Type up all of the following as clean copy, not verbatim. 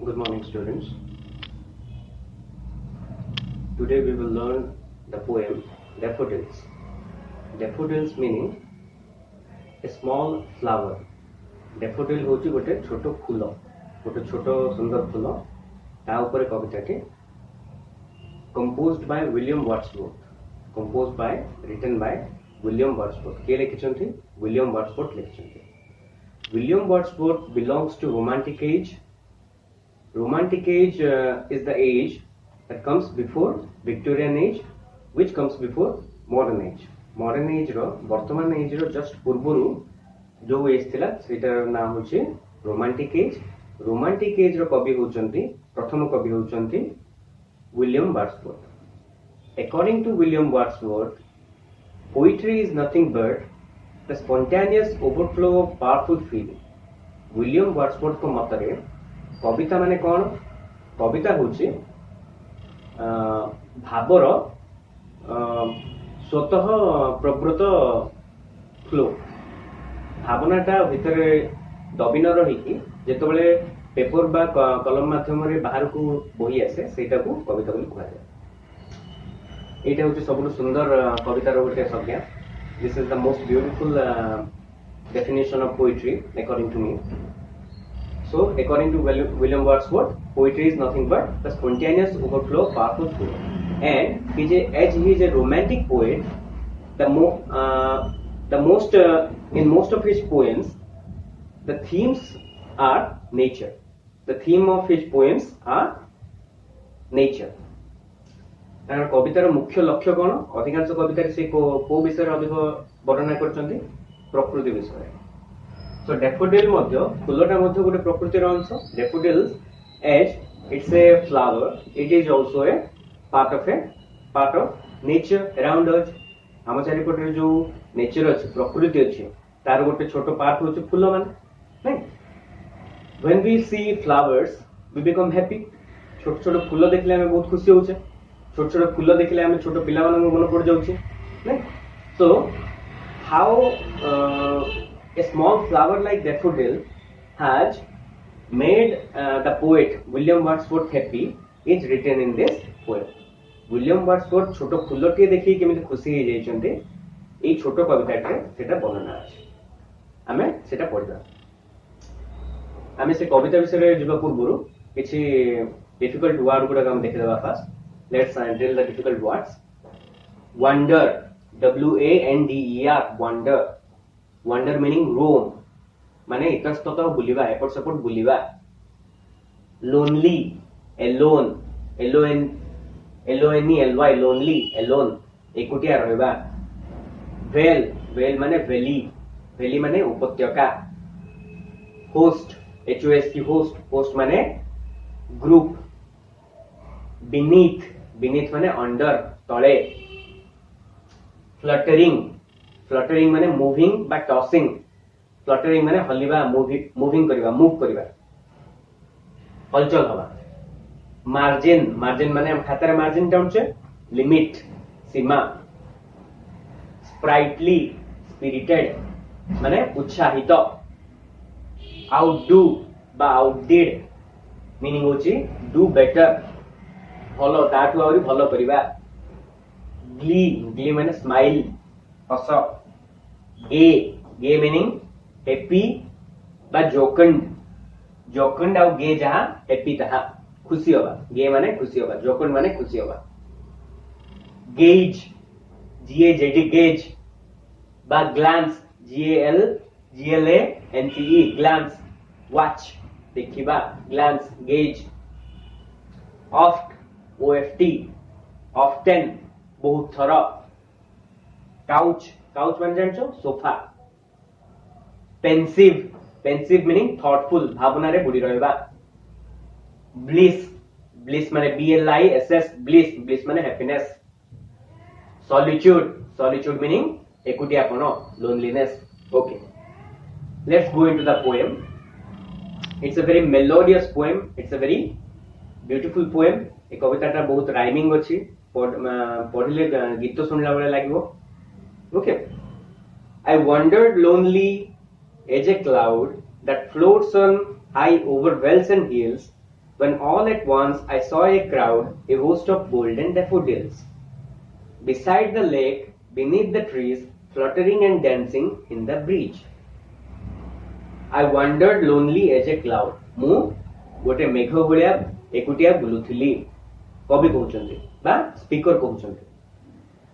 Good morning, students. Today we will learn the poem Daffodils. Daffodils meaning a small flower. Daffodil होची गोटे छोटो फूल, गोटे छोटो सुंदर फूल. ता ऊपर कविताटी composed by William Wordsworth. Composed by, written by William Wordsworth. के लिखिଛନ୍ତି? William Wordsworth लिखिଛନ୍ତି. William Wordsworth belongs to Romantic age. Romantic age is the age that comes before Victorian age, which comes before modern age. Modern age रो वर्तमान age रो just पूर्वरु जो as थिला सेटार नाम होची romantic age. Romantic age रो कवि होचंती प्रथम कवि होचंती William Wordsworth. According to William Wordsworth, poetry is nothing but the spontaneous overflow of powerful feeling. William Wordsworth को मतरे कविता माने कौन? कविता होची भावर स्वतः प्रवृत्त फ्लो. भावनाटा भितर दबी न रही जेतबेले पेपर बा कलम माध्यम रे बाहर को बही आसे सेटा को कविता बोली कहै जाय. एटा होची सबुठ सुंदर कवितार गोटे संज्ञा. This is the most beautiful definition of poetry according to me. So, according to William Wordsworth, poetry is nothing but the spontaneous overflow of powerful flow. And as he is a romantic poet, in most of his poems, the themes are nature. The theme of his poems are nature. तार कवितार मुख्य लक्ष्य कौन? अधिकांश कवितार से को विषय अधिक वर्णना करछन्ती प्रकृति विषय. So daffodil मध्य फूलटा मध्य गोटे प्रकृतिर अंश. Daffodils, as it's a flower, it is also a part of nature around us. हम चारिपटे जो नेचर अछि प्रकृति अछि तार गोटे छोटो पार्ट होछि फूल माने नै. When we see flowers we become happy. छोट छोट फूल देखले हमें बहुत खुशी होछे. छोट छोट फूल देखले हमें छोट पिला मानन मन पड़ जाउछि नै. So how a small flower like daffodil has made the poet William Wordsworth happy is written in this poem. William Wordsworth छोटो फूलटी देखि केमिति खुशी हे जाइछन्ते एई छोटो कविताटे सेटा वर्णना अछि. आमे सेटा पढिबा. आमे से कविता विषय जिबा पूर्वरु किछि डिफिकल्ट वर्ड गुडा हम देखि देबा. Fast let's drill the difficult words. Wonder, WANDER, wonder. Wander meaning roam, माने इतस्ततः बुलिबा, एपट सेपट बुलिबा. Lonely, alone, LONELY, lonely, alone, एकुटिया रहबा. Vale माने valley माने उपत्यका. Host, host माने ग्रुप. Beneath माने under, तळे. Fluttering माने moving by tossing. Fluttering माने हलिबा, moving करिबा, move करिबा, हलचल हवा. Margin माने हम खातार मार्जिन टाउनचे लिमिट, सीमा. Sprightly, spirited माने उत्साहित. Outdo बा outdid meaning होची do better, भलो ताटू आउरी भलो करिबा. Glee माने smile, हस. Gay meaning happy बा जोकंड आउ गे जहा happy तहा खुशी होबा. गे माने खुशी होबा, जोकंड माने खुशी होबा. Gauge, gauge बा glance, GLANCE, glance, watch, देखिबा, glance, gauge. OFT, often, बहुत थरा. Couch माने जानछो सोफा. Pensive meaning thoughtful, भावना रे बुडी रहबा. Bliss माने BLISS, bliss माने happiness. Solitude meaning एकुटियापन, loneliness. Okay, let's go into the poem. It's a very melodious poem. It's a very beautiful poem. ए कविताटा बहुत rhyming अछि. पढ़िले गीत सुनला बेले लागिवो. Okay, I wandered lonely as a cloud that floats on high over wells and hills When all at once I saw a crowd, a host of golden daffodils. Beside the lake, beneath the trees, fluttering and dancing in the breeze. I wandered lonely as a cloud. ମୁଁ ଗୋଟେ ମେଘ ଭଳିଆ ଏକୁଟିଆ ବୁଲୁଥିଲି। କବି କହୁଛନ୍ତି ବା speaker କହୁଛନ୍ତି।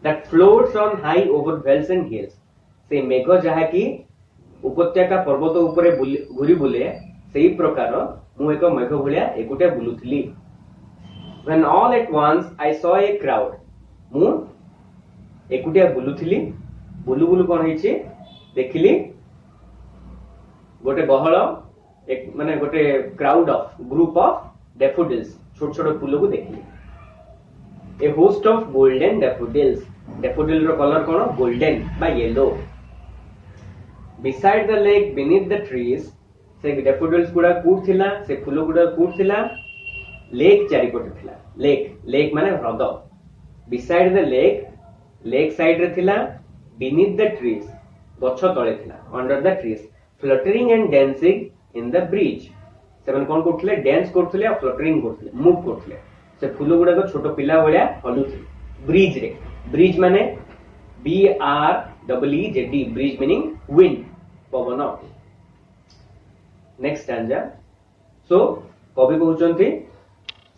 That floats on high over vales and hills. ସେ ମେଘ ଯାହାକି ଉପତ୍ୟକା ପର୍ବତ ଉପରେ ଘୁରି ବୁଲେ ସେହି ପ୍ରକାର ମୁଁ ଏକ ମେଘ ଭଳିଆ ଏକୁଟିଆ ବୁଲୁଥିଲି। When all at once I saw a crowd. ମୁଁ ଏକୁଟିଆ ବୁଲୁଥିଲି। ବୁଲୁ ବୁଲୁ କଣ ହେଇଛି ଦେଖିଲି ଗୋଟେ ଗହଳ ମାନେ ଗୋଟେ କ୍ରାଉଡ ଅଫ ଗ୍ରୁପ ଅଫ ଡେଫୋଡିଲ୍ସ ଛୋଟ ଛୋଟ ଫୁଲକୁ ଦେଖିଲି। A host of golden daffodils. ଡେଫୋଡିଲ ର କଲର କଣ ଗୋଲ୍ଡେନ ବା yellow. Beside the lake, beneath the trees. से डैफोडिल्स गुडा कूट थिला से फूल गुडा कूट थिला लेक चारिपटे थिला लेक माने ह्रद बिसाइड द लेक साइड रे थिला बीनीथ द ट्रीज गछ तळे थिला under the trees fluttering and dancing in the bridge से मन कोन करथले डांस करथले और फ्लटरिंग करथले मूव करथले से फूल गुडा को छोटो पिला भलिया हलुथि ब्रिज माने BREED ब्रिज मीनिंग विंड पवन। नेक्स्ट स्टैंजा सो कवि कहउचंती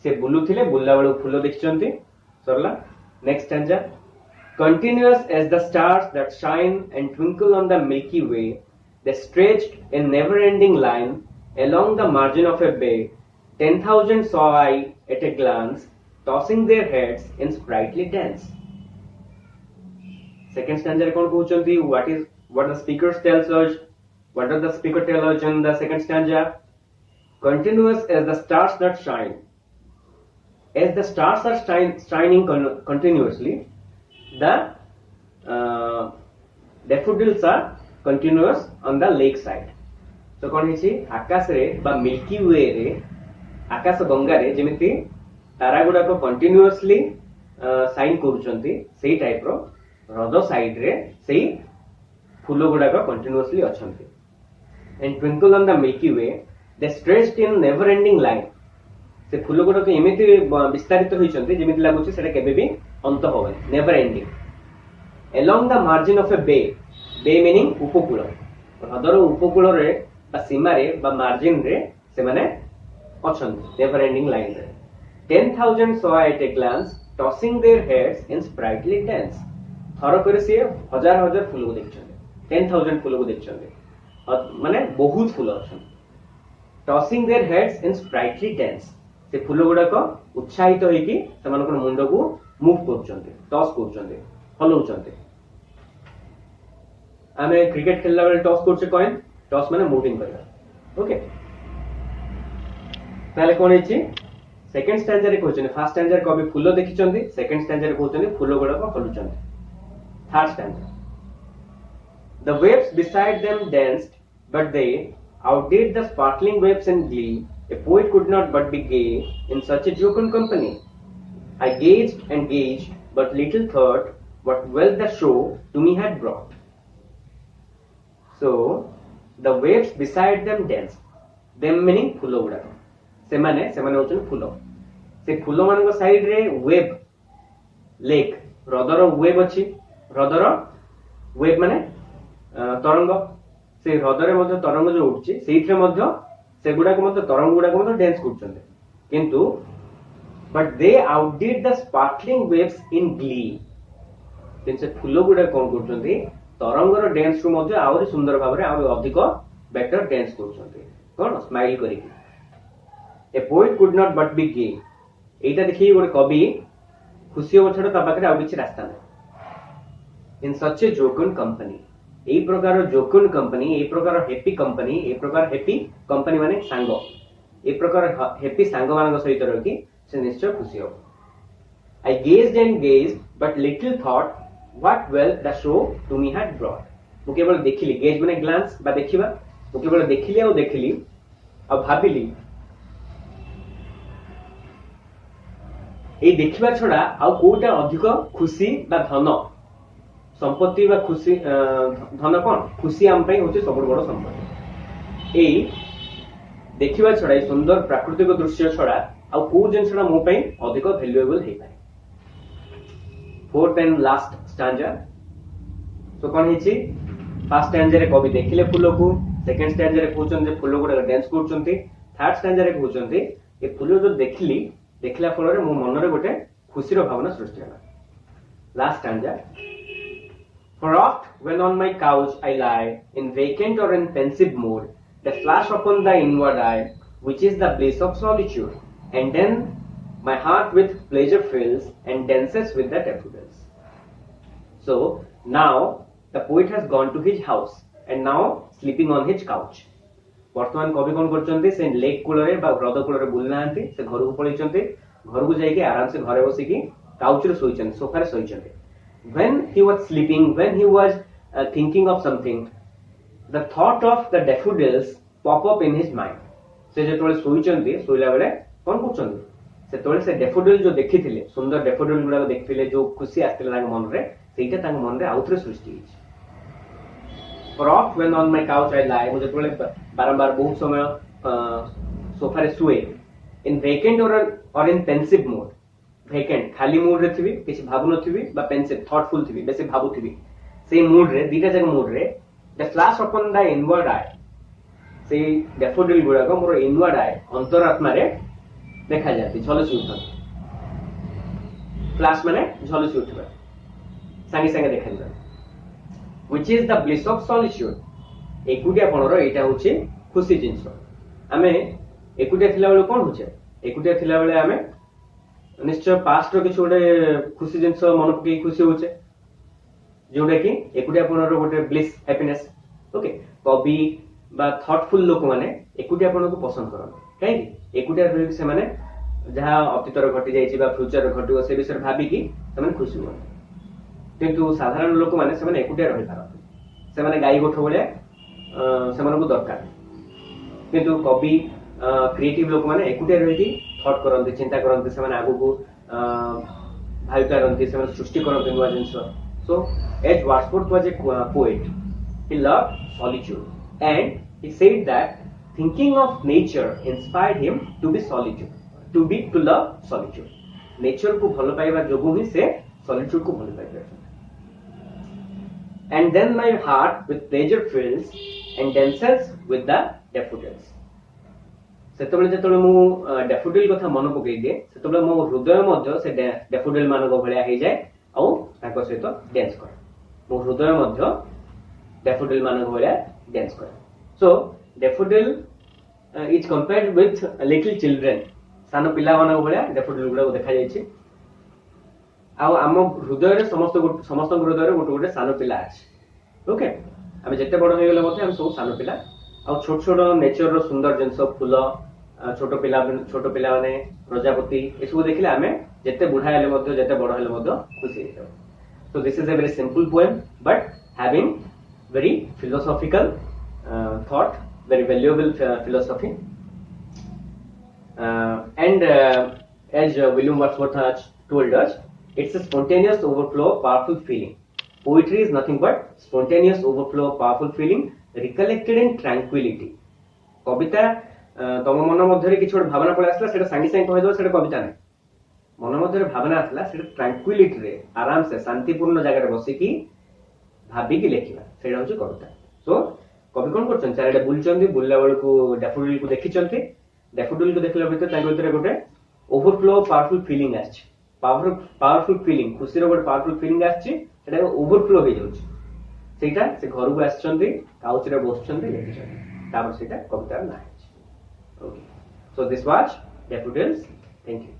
से बुलुथिले बुल्ला बेलु फूल देखिचंती सरला। Next stanza continuous as the stars that shine and twinkle on the Milky Way, they stretched in never-ending line along the margin of a bay. 10,000 saw I at a glance, tossing their heads in sprightly dance. Second stanza re kon कहउचंती what the speaker tells us. What does the speaker tell us in the second stanza? Continuous as the stars that shine. As the stars are shining continuously, the daffodils are continuous on the lake side. So कौन है आकाश रे बा milky वे रे आकाश गंगा रे जेमिति तारा गुडा को continuously sign करूचंती सेही type रो ह्रद side रे सेही फूल गुडा को continuously अछंती। And twinkle on the Milky Way, they stretched in never-ending line. से फूल गुडा को एमिति विस्तारित होइचंती जेमिति लागुची सेटा केबे भी अंत होबनी never ending. Along the margin of a bay meaning उपकूल ह्रदर उपकूल रे बा सीमा रे बा मार्जिन रे से माने अछंती never ending line रे। 10,000 saw at a glance, tossing their heads in sprightly dance. थर करे से हजार हजार फूल को देखछंती 10,000 फूल को देखछंती माने बहुत फूल अछन tossing their heads in sprightly dance से फूल गुडा को उत्साहित होई कि समान को मुंड को मूव करछंती टॉस करछंती हलौछंती। आमे क्रिकेट खेलला बेले टॉस करछे कॉइन टॉस माने मूविंग करला ओके ताले कोन हेछि सेकंड स्टैंजा रे कहछन फर्स्ट स्टैंजा रे कभी फूल देखिचंती सेकंड स्टैंजा रे कहछन फूल गुडा को हलुचंती। Third stanza The waves beside them danced, but they outdid the sparkling waves in glee. A poet could not but be gay in such a jocund company. I gazed and gazed, but little thought what wealth the show to me had brought. So, the waves beside them danced. Them meaning फूल गुड़ा सेमाने होचन फूल से फूल मान side रे web lake ह्रदर web अच्छी ह्रदर web माने तरंग से ह्रदरे मध्य तरंग जो उठछि सेइथरे मध्य से गुडा को मध्य तरंग गुडा को मध्य डांस करछन्ते किंतु but they outdid the sparkling waves in glee किंतु फूल गुडा कोन करछन्ते तरंगर डांस रु मध्य आउरी सुंदर भाबरे आउरी अधिक बेटर डांस करछन्ते कोन स्माइल करिकि। A poet could not but be gay एटा देखि गोटे कवि खुशी हो छड ता पाखरे आउ किछि रास्ता नै इन सच ए जोकन कंपनी এই প্রকার জোকুন कंपनी এই প্রকার হ্যাপি कंपनी এই প্রকার হ্যাপি कंपनी মানে সাঙ্গ এই প্রকার হ্যাপি সাঙ্গ মানক সহিত রকি সে নিশ্চয় খুশি হবে। I gazed and gazed but little thought what wealth the show to me had brought. ମୁଁ କେବଳ ଦେଖିଲି ଗେଜ୍ ମାନେ ଗ୍ଲାନ୍ସ ବା ଦେଖିବା ମୁଁ କେବଳ ଦେଖିଲି ଆଉ ଭାବିଲି এই ଦେଖିବା ଛଡା ଆଉ କୋଉଟା ଅଧିକ ଖୁସି ବା ଧନ संपत्ति बा खुशी धन कौन खुशी आम होची सब बड़ संपत्ति देखिबा छडा ए सुंदर प्राकृतिक दृश्य छडा आ को जिनसडा मो पई अधिक वैल्यूएबल हे पाए। Fourth and last stanza. तो कोन हिची फर्स्ट स्टैंजा रे कवि देखिले फूल को, सेकंड स्टैंजा रे कहउछन जे फूल गुडा डांस करछंती, थर्ड स्टैंजा रे कहउछंती ए फूल जो देखिली देखला फल रे मो मन रे गोटे खुशीर भावना सृष्टि होला। Last stanza. For oft when on my couch I lie in vacant or in pensive mood, the flash upon the inward eye, which is the bliss of solitude, and then my heart with pleasure fills and dances with the daffodils. So now the poet has gone to his house and now sleeping on his couch. वर्तमान कवि कौन करछंती से lake कूलरे बा हृद कूलरे बुलनांती से घर को पळैछंती, घर को जाइके आराम से घरे बसिकी काउच रे सोइछंती, सोफा रे सोइछंती। When he was sleeping, when he was thinking of something, the thought of the daffodils pop up in his mind. से जेतोले सोइछंती, सोइला बेले कोन करछंती से तोले से daffodil जो देखिथिले, सुंदर daffodil गुडा देखिथिले, जो खुशी आस्थिले तांग मन रे, सेइटा तांग मन रे आउथरे सृष्टि hitch. For oft when on my couch I lie, मुझे तोले बारंबार बहुत समय सोफा रे सुए, in vacant or in pensive mood. Vacant खाली मूड रे थिबी, किछि भाबु नथिबी बा पेंसिव थॉटफुल थिबी, बेसी भाबु थिबी, से मूड रे दीटा जग मूड रे the flash upon the inward आई, से डैफोडिल गुडा को मोर इनवर्ड आई अंतरात्मा रे देखा जाती, झलसी उठन। फ्लैश माने झलसी उठबा, संगे संगे देखा जाय, which is the bliss of solitude. एकुटिया पणर एटा होचे खुशी जिंस। आमे एकुटिया थिला बेले कोन होचे, एकुटिया थिला बेले आमे निश्चय पास्ट रो किछ गोटे खुशी जिंस मन पकई खुशी होचे, जोडा कि एकुटिया पणर गोटे ब्लिस हैप्पीनेस। ओके, कवि बा थॉटफुल लोक माने एकुटिया पण को पसंद करन, काहे एकुटिया रहि से माने जहा अतीत रो घटी जाईची बा फ्यूचर रो घटियो से विषय भाबी कि से माने खुशी होन। किंतु साधारण लोक माने से माने एकुटिया रहि पारन, से माने गाई गोठ बोले से माने को दरकार। किंतु कवि क्रिएटिव लोक माने एकुटिया रहि थॉट करते, चिंता करते, से आगु को भाई पारती, से सृष्टि करते नुआ जिनस। So as Wordsworth was a poet, he loved solitude and he said that thinking of nature inspired him to be solitude, to love solitude. Nature को भल पाइबा जोगु ही से सॉलिट्यूड को भल पाइबा। And then my heart with pleasure fills and dances with the daffodils. सेतबेले जेतबेले मु डैफोडिल कथा मन पकई दिए, सेतबेले मो हृदय मध्य से डैफोडिल मानक भलिया हे जाय आ ताको सहित डांस करे। मो हृदय मध्य डैफोडिल मानक भलिया डांस करे। So daffodil is compared with little children. सान पिला मानक भलिया डैफोडिल गुडा देखा जायछि। आ आम हृदय रे समस्त हृदय रे गोटे गोटे सान पिला अछि। ओके, आमे जेते बड़ हो गेले मते हम सब सान पिला आ छोट छोट नेचर रो सुंदर जिंस फूल, छोट पिला माने प्रजापति, ए सब देखिले आमे जेते बुढा हेले मध्य जेते बड़ हेले मध्य खुशी हेतो। So this is a very simple poem but having very philosophical thought, very valuable philosophy. And as William Wordsworth has told us, it's a spontaneous overflow of powerful feeling. Poetry is nothing but spontaneous overflow of powerful feeling recollected in tranquility. कविता तम मन मध्य किसी गोटे भावना पड़े आसला, सेटा सांगे सांगे कहि दो, सेटा कविता नहीं। मन मध्य भावना आसला, सेटा ट्रांक्विलिटी रे आराम से शांतिपूर्ण जगह रे बसिकी भाबी की लेखिबा, सेटा होची कविता। सो कवि कोन करछन, चारिडे बुलचंदी, बुलला बेल को डैफोडिल को देखिचंती, डैफोडिल को देखला बेले तांको भीतर गोटे ओवरफ्लो ऑफ पावरफुल फीलिंग आछि, पावरफुल फीलिंग, खुशी रो गोटे पावरफुल फीलिंग आछि, सेटा ओवरफ्लो हो जाउछि। सेटा से घर को आछचंदी, काउच रे बसचंदी, लेखिचंदी, तापर सेटा कविता ना आछि। Okay, so this was daffodils. Thank you.